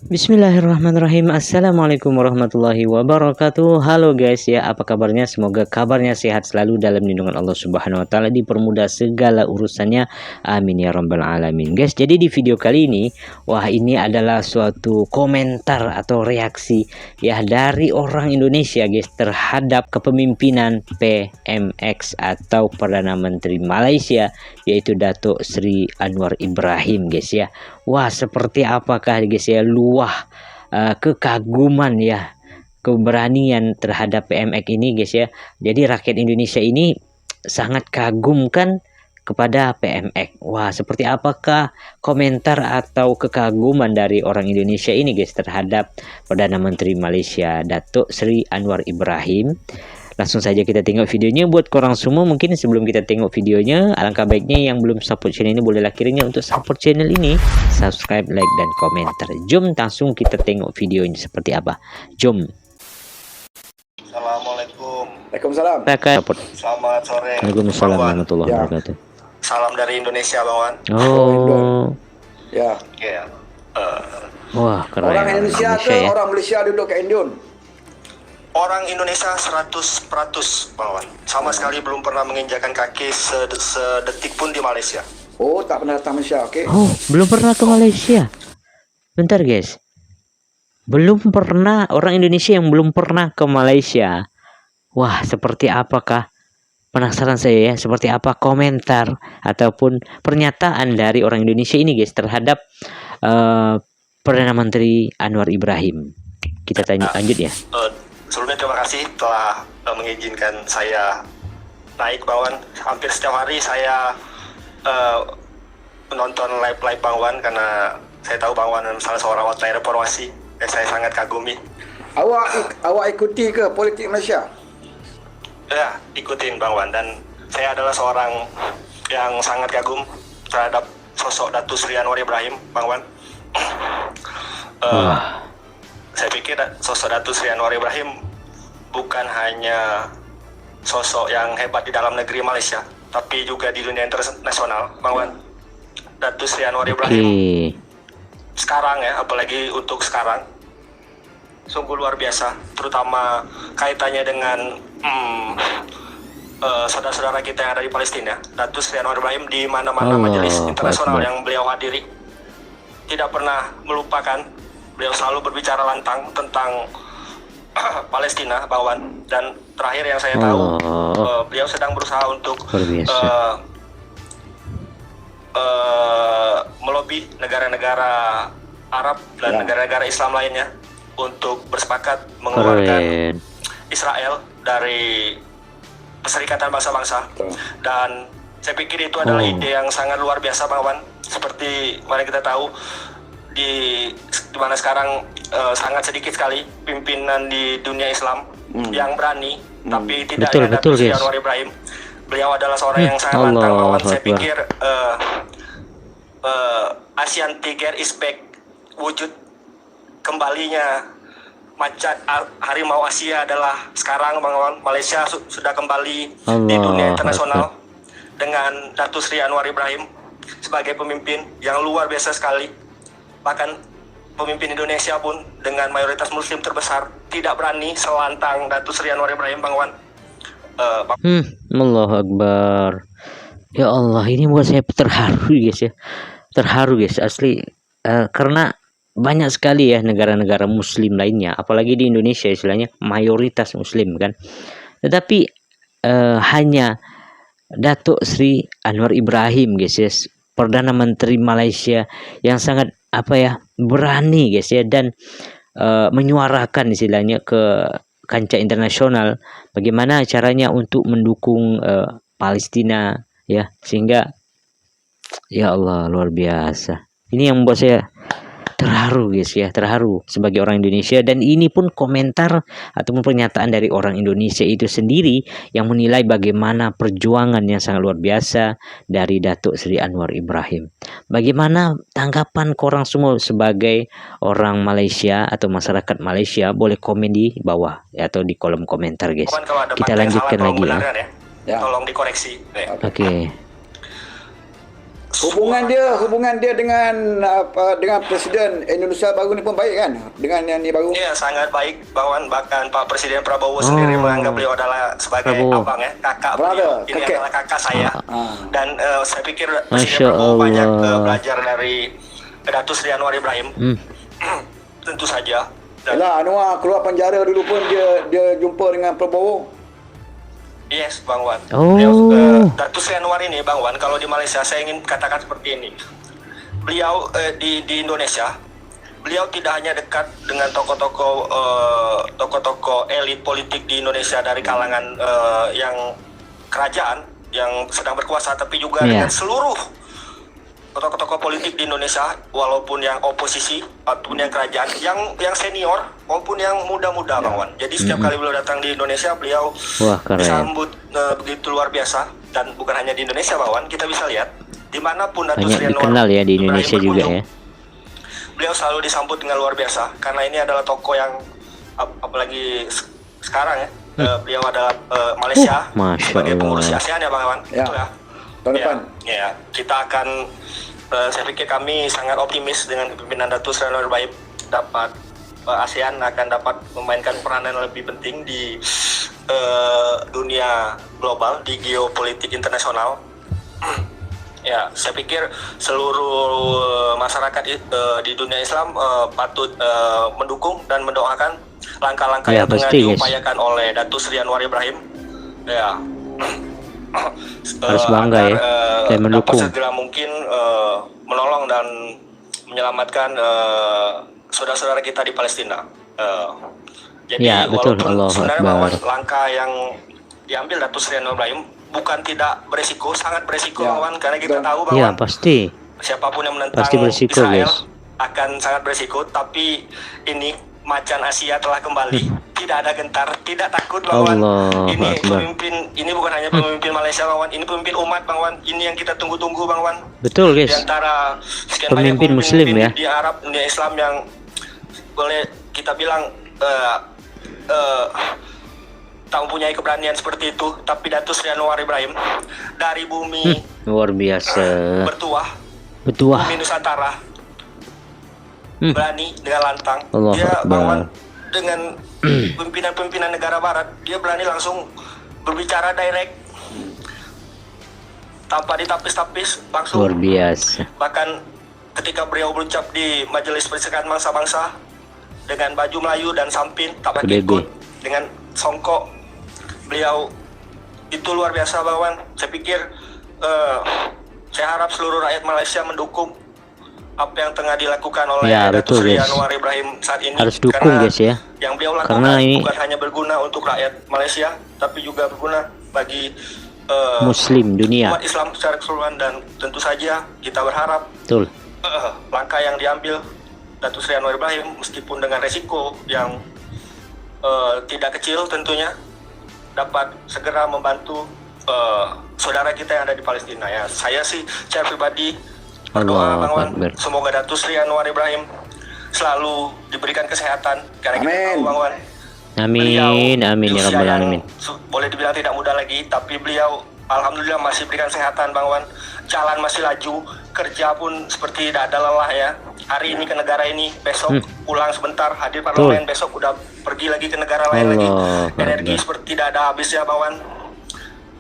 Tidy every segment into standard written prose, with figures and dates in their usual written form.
Bismillahirrahmanirrahim. Assalamualaikum warahmatullahi wabarakatuh. Halo guys ya, apa kabarnya? Semoga kabarnya sehat selalu dalam lindungan Allah Subhanahu wa taala, dipermudah segala urusannya. Amin ya rabbal alamin. Guys, jadi di video kali ini, ini adalah suatu komentar atau reaksi ya dari orang Indonesia guys terhadap kepemimpinan PMX atau Perdana Menteri Malaysia, yaitu Datuk Seri Anwar Ibrahim guys ya. Seperti apakah guys ya kekaguman ya, keberanian terhadap PMX ini guys ya. Jadi rakyat Indonesia ini sangat kagum kan kepada PMX. Seperti apakah komentar atau kekaguman dari orang Indonesia ini guys terhadap Perdana Menteri Malaysia Datuk Seri Anwar Ibrahim? Langsung saja kita tengok videonya. Buat korang semua, mungkin sebelum kita tengok videonya, alangkah baiknya yang belum support channel ini bolehlah kiranya untuk support channel ini, subscribe, like, dan komentar. Jom langsung kita tengok videonya seperti apa. Jom. Assalamualaikum. Waalaikumsalam. Selamat sore. Waalaikumsalam warahmatullahi wabarakatuh. Salam dari Indonesia, Bang Wan. Ya. Keren. Orang Indonesia ke ya. orang Malaysia duduk ke Indon? Orang Indonesia 100%, Bang Wan. Sama sekali belum pernah menginjakan kaki sedetik pun di Malaysia. Oh, tak pernah datang Malaysia, okey. Belum pernah ke Malaysia. Bentar guys. Belum pernah, orang Indonesia yang belum pernah ke Malaysia. Seperti apakah? Penasaran saya ya, seperti apa komentar ataupun pernyataan dari orang Indonesia ini guys terhadap Perdana Menteri Anwar Ibrahim. Kita tanya lanjut ya. Sebelumnya terima kasih telah mengizinkan saya naik, Bang Wan. Hampir setiap hari saya menonton live Bang Wan karena saya tahu Bang Wan salah seorang warta reformasi yang saya sangat kagumi. Awak ikuti ke politik Malaysia? Ya, ikutin Bang Wan, dan saya adalah seorang yang sangat kagum terhadap sosok Datuk Seri Anwar Ibrahim, Bang Wan. Saya pikir sosok Datuk Seri Anwar Ibrahim bukan hanya sosok yang hebat di dalam negeri Malaysia, tapi juga di dunia internasional, Bang Wan. Datuk Seri Anwar Ibrahim sekarang ya, apalagi untuk sekarang, sungguh luar biasa, terutama kaitannya dengan saudara-saudara kita yang ada di Palestina. Datuk Seri Anwar Ibrahim di mana-mana majelis internasional yang beliau hadiri tidak pernah melupakan. Beliau selalu berbicara lantang tentang Palestina, Bang Wan. Dan terakhir yang saya tahu, beliau sedang berusaha untuk melobi negara-negara Arab dan negara-negara Islam lainnya untuk bersepakat mengeluarkan Israel dari Perserikatan Bangsa-Bangsa. Dan saya pikir itu adalah ide yang sangat luar biasa, Bang Wan. Seperti mana kita tahu, di mana sekarang sangat sedikit sekali pimpinan di dunia Islam yang berani, tapi tidak ada Datuk Seri Anwar Ibrahim. Beliau adalah seorang yang sangat lantang, Bang Wan. Saya pikir Asian Tiger is back. Wujud kembalinya macan harimau Asia adalah sekarang, Bang Wan. Malaysia sudah kembali di dunia internasional dengan Datuk Seri Anwar Ibrahim sebagai pemimpin yang luar biasa sekali. Bahkan pemimpin Indonesia pun dengan mayoritas muslim terbesar tidak berani selantang Datuk Seri Anwar Ibrahim, Bang Wan. Allahu Akbar. Ya Allah, ini buat saya terharu guys ya. Terharu guys, asli. Karena banyak sekali ya negara-negara muslim lainnya, apalagi di Indonesia istilahnya mayoritas muslim kan. Tetapi hanya Datuk Seri Anwar Ibrahim guys ya, Perdana Menteri Malaysia yang sangat berani guys ya, dan menyuarakan istilahnya ke kancah internasional bagaimana caranya untuk mendukung Palestina ya, sehingga ya Allah luar biasa. Ini yang membuat saya terharu guys ya, terharu sebagai orang Indonesia. Dan ini pun komentar ataupun pernyataan dari orang Indonesia itu sendiri yang menilai bagaimana perjuangan yang sangat luar biasa dari Datuk Seri Anwar Ibrahim. Bagaimana tanggapan korang semua sebagai orang Malaysia atau masyarakat Malaysia? Boleh komen di bawah atau di kolom komentar guys. Kita lanjutkan lagi ya. Tolong dikoreksi. Oke. hubungan dia dengan Presiden Indonesia baru ni pun baik kan? Dengan yang ni baru. Iya, sangat baik Bang Wan. Bahkan Pak Presiden Prabowo sendiri menganggap beliau adalah sebagai Prabowo. abang ya, kakak Brother, beliau. Ini kakek. adalah kakak saya. Dan saya pikir Masya Presiden Prabowo banyak Allah. belajar dari Datuk Seri Anwar Ibrahim. Tentu saja. Dan Yalah, Anwar keluar penjara dulu pun dia jumpa dengan Prabowo. yes, Bang Wan. Oh. Datuk Seri Anwar ini, Bang Wan, kalau di Malaysia saya ingin katakan seperti ini. Beliau di Indonesia, beliau tidak hanya dekat dengan tokoh-tokoh elit politik di Indonesia dari kalangan yang kerajaan yang sedang berkuasa, tapi juga Iya. dengan seluruh tokoh-tokoh politik di Indonesia, walaupun yang oposisi ataupun yang kerajaan, yang senior maupun yang muda-muda, Bang Wan. Jadi setiap kali beliau datang di Indonesia, beliau Wah, keren. disambut begitu luar biasa. Dan bukan hanya di Indonesia, Bang Wan, kita bisa lihat dimanapun Datuk Banyak Seri Anwar dikenal ya di Ibrahim Indonesia juga berkunjung, ya. beliau selalu disambut dengan luar biasa karena ini adalah tokoh yang apalagi sekarang ya, beliau adalah Malaysia Masya sebagai pengurus Allah. ASEAN ya, Bang Wan. Ya. Betul ya. Tahun depan. Ya, kita akan saya pikir kami sangat optimis dengan kepemimpinan Datuk Seri Anwar Ibrahim dapat ASEAN akan dapat memainkan peranan yang lebih penting di dunia global, di geopolitik internasional. Ya, saya pikir seluruh masyarakat di dunia Islam patut mendukung dan mendoakan langkah-langkah Ya, yang tengah pasti, guys. diupayakan oleh Datuk Seri Anwar Ibrahim. Ya. Harus bangga ya, dan mendukung. Dapat segera mungkin menolong dan menyelamatkan saudara-saudara kita di Palestina. Jadi Ya, betul. walaupun Allahu sebenarnya Akbar. bahwa langkah yang diambil Datuk Seri Anwar Ibrahim bukan tidak beresiko, sangat beresiko, Ya, Bang Wan, karena kita betul. tahu bahwa Ya, pasti. siapapun yang menentang Pasti beresiko, Israel guys. akan sangat beresiko. Tapi ini macan Asia telah kembali, tidak ada gentar, tidak takut, Bang Wan. Allahu Ini Akbar. pemimpin, ini bukan hanya pemimpin Malaysia, Bang Wan, ini pemimpin umat, Bang Wan. Ini yang kita tunggu-tunggu, Bang Wan. Betul Di guys. antara sekian banyak Pemimpin Muslim ya. di Arab, dunia Islam yang boleh kita bilang tak mempunyai keberanian seperti itu, tapi Datuk Seri Anwar Ibrahim dari bumi Luar biasa. bertuah, Betuah. bumi Nusantara, berani dengan lantang. Allahu Dia Akbar. Bang Wan, dengan pimpinan-pimpinan negara barat, dia berani langsung berbicara direct tanpa ditapis-tapis, langsung. Luar biasa. Bahkan ketika beliau berucap di Majelis Perserikatan Bangsa-Bangsa dengan baju Melayu dan sampin, tak pakai PBB. kot, dengan songkok, beliau itu luar biasa, Bang Wan. Saya pikir saya harap seluruh rakyat Malaysia mendukung apa yang tengah dilakukan oleh Ya, Datuk betul, Seri guys. Anwar Ibrahim saat ini. Harus dukung, Karena guys, ya. yang beliau lakukan Karena ini bukan hanya berguna untuk rakyat Malaysia, tapi juga berguna bagi Muslim dunia. umat Islam secara keseluruhan. Dan tentu saja kita berharap Betul. langkah yang diambil Datuk Seri Anwar Ibrahim, meskipun dengan resiko yang tidak kecil tentunya, dapat segera membantu saudara kita yang ada di Palestina. Ya, saya sih secara pribadi berdoa, Allahu Bang Wan, Akbar. semoga Datuk Seri Anwar Ibrahim selalu diberikan kesehatan, karena kita Amin. tahu, Bang Wan, Amin, amin di ya usia rabbal yang alamin. boleh dibilang tidak muda lagi, tapi beliau alhamdulillah masih berikan kesehatan, Bang Wan. Jalan masih laju, kerja pun seperti tidak ada lelah ya. Hari ini ke negara ini, besok pulang sebentar, hadir parlemen, besok udah pergi lagi ke negara lain lagi. Allahu Energi Akbar. seperti tidak ada habisnya, Bang Wan.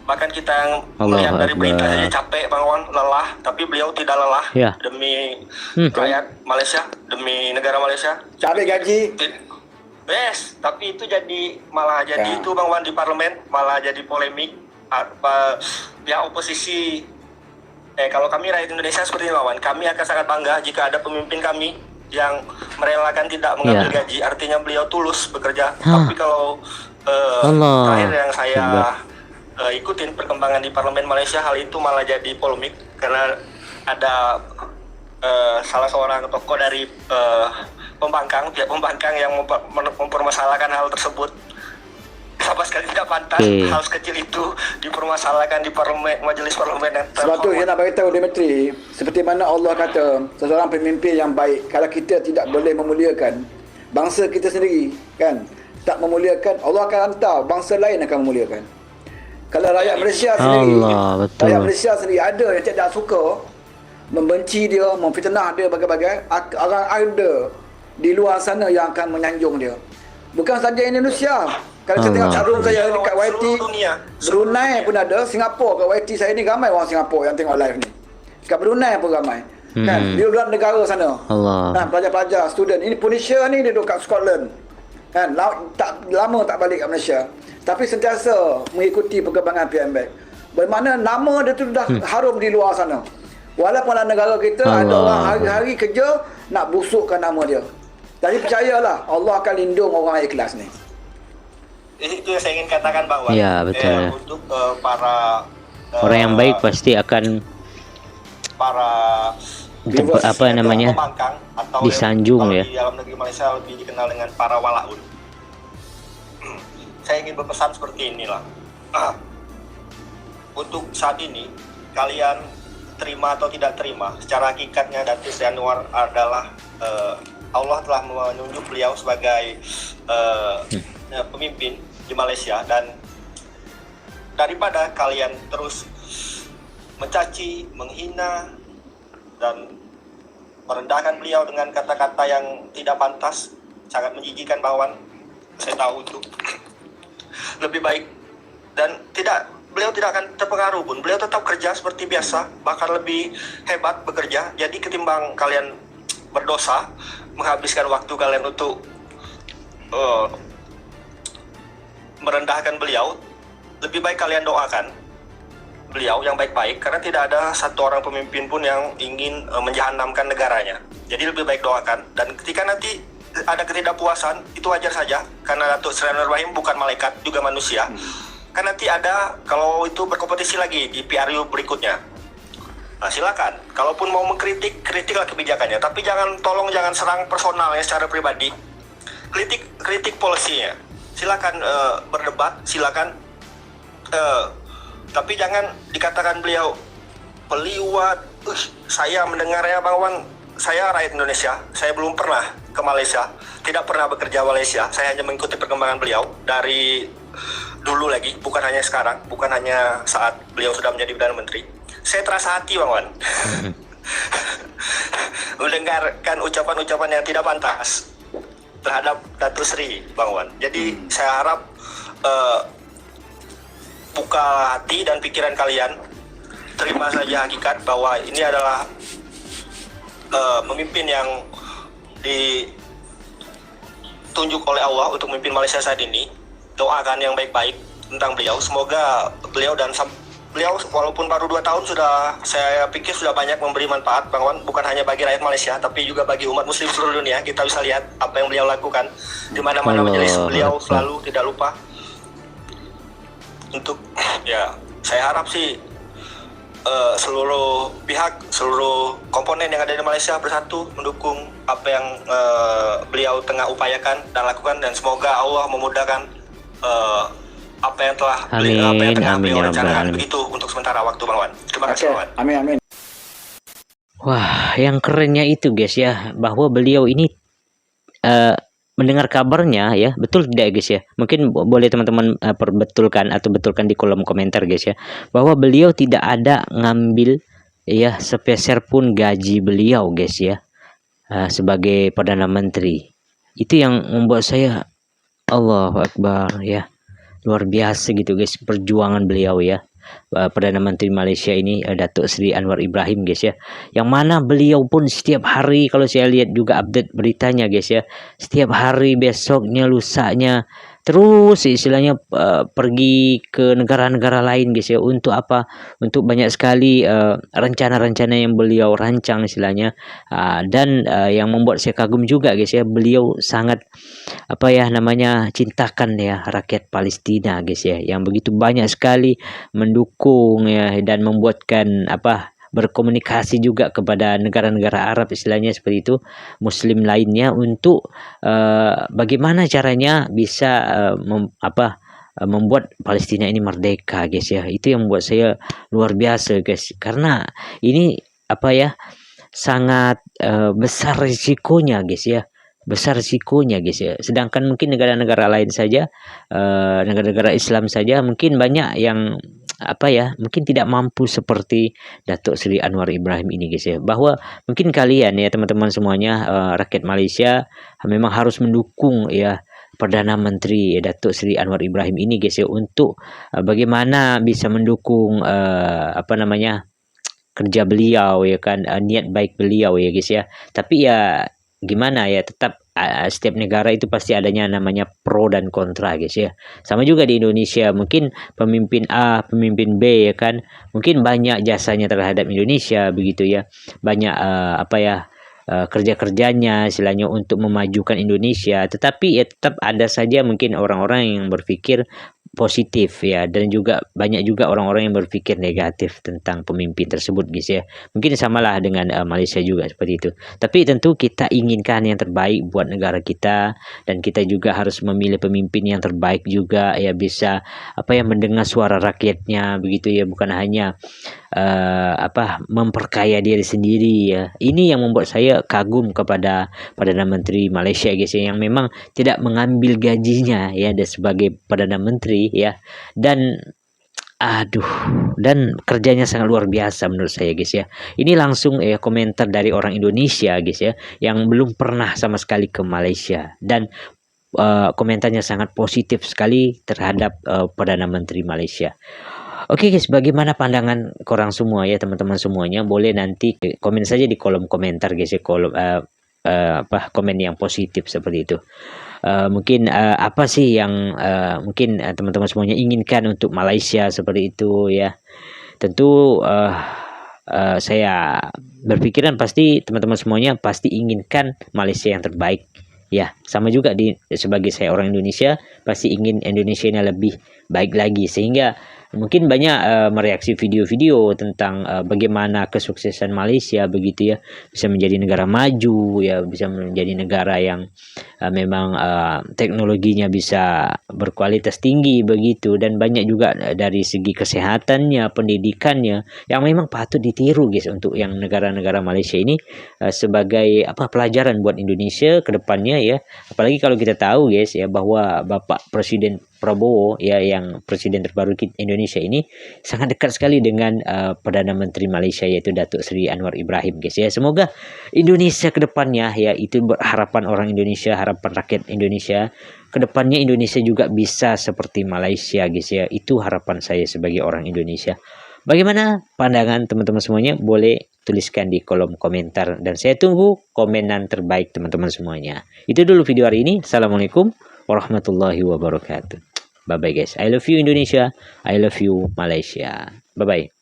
Bahkan kita yang Allahu melihat dari berita Akbar. saja capek, Bang Wan, lelah, tapi beliau tidak lelah Ya. demi rakyat Malaysia, demi negara Malaysia. Cabai gaji. Yes, tapi itu jadi malah jadi Ya. itu, Bang Wan, di parlemen malah jadi polemik. Pihak oposisi, kalau kami rakyat Indonesia seperti ini, Bang Wan, kami akan sangat bangga jika ada pemimpin kami yang merelakan tidak mengambil Ya. gaji, artinya beliau tulus bekerja. Hah. Tapi kalau Allah terakhir yang saya Akbar. ikutin perkembangan di parlemen Malaysia, hal itu malah jadi polemik karena ada salah seorang tokoh dari pihak pembangkang yang mempermasalahkan hal tersebut. Sama sekali tidak pantas hal sekecil itu dipermasalahkan di parlemen, majelis parlemen yang Sebab tu saya nak beritahu Dimitri, seperti mana Allah kata, seseorang pemimpin yang baik, kalau kita tidak boleh memuliakan bangsa kita sendiri, kan, tak memuliakan, Allah akan hantar bangsa lain akan memuliakan. Kalau rakyat Malaysia sendiri, Allah, betul. rakyat Malaysia sendiri ada yang tidak suka, membenci dia, memfitnah dia bagai-bagai, orang ada di luar sana yang akan menyanjung dia. Bukan saja Indonesia. Kalau saya tengok chatroom saya dekat YT, Seluruh dunia. Brunei pun ada, Singapura kat YT saya ni ramai orang Singapura yang tengok live ni. Kat Brunei pun ramai. Kan? Di luar negara sana. Allah. Kan, pelajar-pelajar, student. Ini Indonesia ni dia duduk kat Scotland. Kan? Lama tak balik kat Malaysia. Tapi sentiasa mengikuti perkembangan PMBank. Bermakna nama dia tu dah harum di luar sana. Walaupun dalam negara kita ada orang hari-hari kerja nak busukkan nama dia. Tapi percayalah, Allah akan lindung orang ikhlas ni. Itu yang saya ingin katakan, Bang Wan. Ya, betul. Untuk para Orang yang baik pasti akan para apa namanya, pembangkang atau disanjung kalau ya. di dalam negeri Malaysia lebih dikenal dengan para walaun. Saya ingin berpesan seperti inilah. Untuk saat ini kalian terima atau tidak terima, secara hakikatnya Datuk Seri Anwar adalah Allah telah menunjuk beliau sebagai pemimpin di Malaysia, dan daripada kalian terus mencaci, menghina, dan merendahkan beliau dengan kata-kata yang tidak pantas, sangat menjijikkan, Bawan. Saya tahu itu lebih baik, dan beliau tidak akan terpengaruh pun. Beliau tetap kerja seperti biasa, bahkan lebih hebat bekerja. Jadi ketimbang kalian berdosa, menghabiskan waktu kalian untuk merendahkan beliau, lebih baik kalian doakan beliau yang baik-baik, karena tidak ada satu orang pemimpin pun yang ingin menjahanamkan negaranya. Jadi lebih baik doakan, dan ketika nanti ada ketidakpuasan, itu wajar saja, karena Datuk Seri Anwar Ibrahim bukan malaikat, juga manusia. Kan nanti ada, kalau itu berkompetisi lagi di PRU berikutnya. Nah, silakan. Kalaupun mau mengkritik, kritiklah kebijakannya, tapi tolong jangan serang personalnya secara pribadi. Kritik polisinya. Silakan berdebat, silakan. Tapi jangan dikatakan beliau peliwat. Saya mendengarnya, Bang Wan, saya rakyat Indonesia, saya belum pernah ke Malaysia, tidak pernah bekerja Malaysia. Saya hanya mengikuti perkembangan beliau dari dulu lagi, bukan hanya sekarang, bukan hanya saat beliau sudah menjadi Perdana Menteri. Saya terasa hati, Bang Wan, mendengarkan ucapan-ucapan yang tidak pantas terhadap Datuk Seri, Bang Wan. Jadi saya harap buka hati dan pikiran kalian, terima saja hakikat bahwa ini adalah pemimpin yang ditunjuk oleh Allah untuk memimpin Malaysia saat ini. Doakan yang baik-baik tentang beliau. Semoga beliau walaupun baru 2 tahun saya pikir sudah banyak memberi manfaat, Bang Wan, bukan hanya bagi rakyat Malaysia tapi juga bagi umat muslim seluruh dunia. Kita bisa lihat apa yang beliau lakukan di mana-mana majelis beliau selalu tidak lupa untuk, ya, saya harap sih seluruh pihak, seluruh komponen yang ada di Malaysia bersatu mendukung apa yang beliau tengah upayakan dan lakukan, dan semoga Allah memudahkan apa yang tengah beliau rencanakan. Begitu untuk sementara waktu, Bang Wan. Terima kasih, Bang Wan. Amin. Wah, yang kerennya itu guys ya, bahwa beliau ini mendengar kabarnya ya, betul tidak guys ya? Mungkin boleh teman-teman perbetulkan atau betulkan di kolom komentar guys ya, bahwa beliau tidak ada ngambil ya sepeser pun gaji beliau guys ya, sebagai Perdana Menteri. Itu yang membuat saya Allahu Akbar ya, luar biasa gitu guys perjuangan beliau ya, Perdana Menteri Malaysia ini, Datuk Seri Anwar Ibrahim guys ya, yang mana beliau pun setiap hari, kalau saya lihat juga update beritanya guys ya, setiap hari, besoknya, lusanya, terus istilahnya pergi ke negara-negara lain guys ya. Untuk apa? Untuk banyak sekali rencana-rencana yang beliau rancang istilahnya, dan yang membuat saya kagum juga guys ya, beliau sangat cintakan ya rakyat Palestina guys ya, yang begitu banyak sekali mendukung ya, dan membuatkan berkomunikasi juga kepada negara-negara Arab istilahnya seperti itu, muslim lainnya, untuk bagaimana caranya bisa membuat Palestina ini merdeka guys ya. Itu yang membuat saya luar biasa guys, karena ini sangat besar risikonya guys ya, guys ya. Sedangkan mungkin negara-negara lain saja, negara-negara Islam saja mungkin banyak yang apa ya, mungkin tidak mampu seperti Datuk Seri Anwar Ibrahim ini guys ya, bahwa mungkin kalian ya teman-teman semuanya, rakyat Malaysia memang harus mendukung ya Perdana Menteri Datuk Seri Anwar Ibrahim ini guys ya, untuk bagaimana bisa mendukung apa namanya, kerja beliau ya kan, niat baik beliau ya guys ya. Tapi ya gimana ya, tetap setiap negara itu pasti adanya namanya pro dan kontra guys ya. Sama juga di Indonesia, mungkin pemimpin A, pemimpin B ya kan, mungkin banyak jasanya terhadap Indonesia begitu ya. Banyak apa ya, kerja-kerjanya istilahnya untuk memajukan Indonesia, tetapi ya tetap ada saja mungkin orang-orang yang berpikir positif ya, dan juga banyak juga orang-orang yang berpikir negatif tentang pemimpin tersebut guys ya. Mungkin samalah dengan Malaysia juga seperti itu. Tapi tentu kita inginkan yang terbaik buat negara kita, dan kita juga harus memilih pemimpin yang terbaik juga ya, bisa apa ya, mendengar suara rakyatnya begitu ya, bukan hanya apa, memperkaya diri sendiri ya. Ini yang membuat saya kagum kepada Perdana Menteri Malaysia guys ya, yang memang tidak mengambil gajinya ya sebagai Perdana Menteri ya, dan dan kerjanya sangat luar biasa menurut saya guys ya. Ini langsung komentar dari orang Indonesia guys ya, yang belum pernah sama sekali ke Malaysia, dan komentarnya sangat positif sekali terhadap Perdana Menteri Malaysia. Oke guys, bagaimana pandangan korang semua ya teman-teman semuanya? Boleh nanti komen saja di kolom komentar guys ya, kolom apa, komen yang positif seperti itu. Mungkin apa sih yang mungkin teman-teman semuanya inginkan untuk Malaysia seperti itu ya. Tentu saya berpikiran pasti teman-teman semuanya pasti inginkan Malaysia yang terbaik ya. Sama juga sebagai saya orang Indonesia, pasti ingin Indonesia ini lebih baik lagi, sehingga mungkin banyak mereaksi video-video tentang bagaimana kesuksesan Malaysia begitu ya, bisa menjadi negara maju ya, bisa menjadi negara yang memang teknologinya bisa berkualitas tinggi begitu, dan banyak juga dari segi kesehatannya, pendidikannya yang memang patut ditiru guys, untuk yang negara-negara Malaysia ini sebagai apa, pelajaran buat Indonesia ke depannya ya. Apalagi kalau kita tahu guys ya, bahwa Bapak Presiden Prabowo ya, yang presiden terbaru Indonesia ini sangat dekat sekali dengan Perdana Menteri Malaysia, yaitu Datuk Seri Anwar Ibrahim guys ya. Semoga Indonesia ke depannya ya, itu harapan orang Indonesia, harapan rakyat Indonesia ke depannya, Indonesia juga bisa seperti Malaysia guys ya. Itu harapan saya sebagai orang Indonesia. Bagaimana pandangan teman-teman semuanya? Boleh tuliskan di kolom komentar, dan saya tunggu komenan terbaik teman-teman semuanya. Itu dulu video hari ini. Assalamualaikum warahmatullahi wabarakatuh. Bye bye guys. I love you Indonesia. I love you Malaysia. Bye bye.